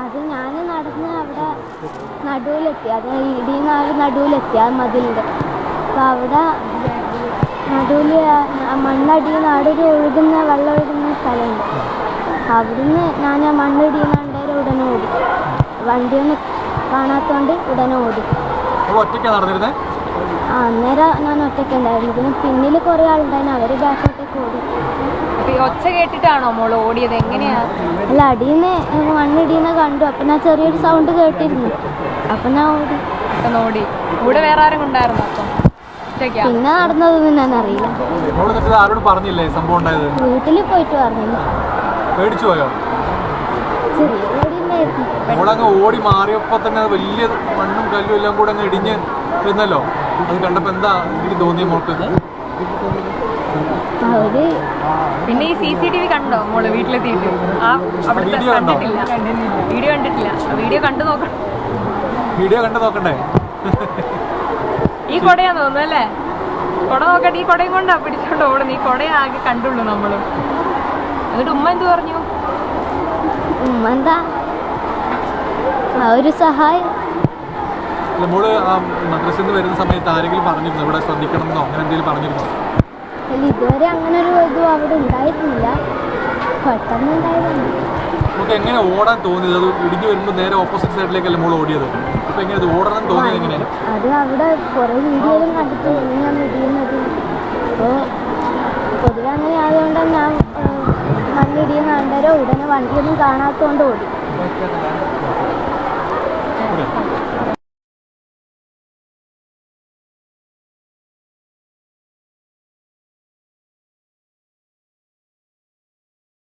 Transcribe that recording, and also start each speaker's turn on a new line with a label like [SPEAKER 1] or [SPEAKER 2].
[SPEAKER 1] അത് ഞാൻ നടന്ന് അവിടെ നടുവിലെത്തി, അത് ഇടിയുന്ന നടുവിലെത്തി ആ മതിലിൻ്റെ. അപ്പോൾ അവിടെ നടുവിൽ മണ്ണടിയുന്ന അവിടെ ഒരു ഒഴുകുന്ന വെള്ളം ഒഴുകുന്ന സ്ഥലമുണ്ട്. അവിടുന്ന് ഞാൻ ആ മണ്ണിടിയുന്ന കണ്ടേരം ഉടനെ ഓടി. വണ്ടിയൊന്നും കാണാത്തോണ്ട് ഉടനെ ഓടി. അന്നേരം ഞാൻ ഒറ്റയ്ക്കുണ്ടായിരുന്നു. പിന്നെ പിന്നിൽ കുറേ ആളുണ്ടായിരുന്നു, അവർ ബാക്കോട്ടേക്ക് ഓടി.
[SPEAKER 2] ഒച്ച കേട്ടിട്ടാണോ മോള് ഓടിയത്? എങ്ങനെയാ?
[SPEAKER 1] അല്ല, അടിയുന്ന മണ്ണിടിയുന്ന കണ്ടു. അപ്പം ഞാൻ ചെറിയൊരു സൗണ്ട് കേട്ടിരുന്നു. അപ്പം ഞാൻ ഓടി.
[SPEAKER 2] ഓടി. കൂടെ വേറെ ആരും ഉണ്ടായിരുന്നു? അപ്പം
[SPEAKER 1] പിന്നെ നടന്നതൊന്നും ഞാൻ അറിയില്ല. വീട്ടിൽ പോയിട്ട് പറഞ്ഞില്ല.
[SPEAKER 3] പേടിച്ചു പോയോ?
[SPEAKER 1] ചെറിയ പേടിയുണ്ടായിരുന്നു.
[SPEAKER 3] ഓടി മാറിയപ്പോ തന്നെ വലിയ മണ്ണും കല്ലും എല്ലാം കൂടെ അങ്ങ് ഇടിഞ്ഞ് ഇരുന്നല്ലോ. അത് കണ്ടപ്പോ എന്താ എനിക്ക് തോന്നിയ മോൾക്ക്?
[SPEAKER 2] പിന്നെ ഈ CCTV കണ്ടോ മോള് വീട്ടിലെത്തിയിട്ട്?
[SPEAKER 3] വീഡിയോ
[SPEAKER 2] കണ്ടിട്ടില്ല. വീഡിയോ കണ്ടു നോക്കണം.
[SPEAKER 3] വീഡിയോ കണ്ടു നോക്കണ്ടേ?
[SPEAKER 2] ഈ കൊടയാന്ന് തോന്നുന്നു അല്ലേ? കൊട നോക്കട്ടെ. ഈ കൊടയും കൊണ്ടാ പിടിച്ചോണ്ട് ഓടുന്നു. ഈ കൊടയെ ആകെ കണ്ടുള്ളൂ നമ്മള്. എന്നിട്ട് ഉമ്മ എന്ത് പറഞ്ഞു?
[SPEAKER 1] ഉമ്മ എന്താ ഒരു സഹായം.
[SPEAKER 3] മോള് മദ്രസയിൽ നിന്ന് വരുന്ന സമയത്ത് ആരെങ്കിലും പറഞ്ഞിരുന്നു ഇവിടെ ശ്രദ്ധിക്കണം എന്നോ അങ്ങനെ എന്തെങ്കിലും പറഞ്ഞിരുന്നോ?
[SPEAKER 1] അല്ല, ഇതുവരെ അങ്ങനെ ഒരു ഇതും അവിടെ ഉണ്ടായിരുന്നില്ല. പെട്ടെന്ന് ഉണ്ടായിരുന്നു.
[SPEAKER 3] നമുക്ക് എങ്ങനെ ഓടാൻ തോന്നിയത്? അത് ഇടിഞ്ഞു വരുമ്പോൾ നേരെ ഓപ്പോസിറ്റ് സൈഡിലേക്കല്ലേ മോൾ ഓടിയത്. അപ്പൊ എങ്ങനെ അത് ഓടണം തോന്നിയത് എങ്ങനെയാണ്?
[SPEAKER 1] അത് അവിടെ കുറെ വീഡിയോയിലും കണ്ടിട്ട് ഞാൻ ഇടിയുന്നത്. അപ്പോൾ പൊതുവെ അങ്ങനെ ആയതുകൊണ്ട് ഞാൻ മണ്ണിടിയുന്ന കണ്ടേരോ ഉടനെ വണ്ടിയൊന്നും കാണാത്തതുകൊണ്ട് ഓടി.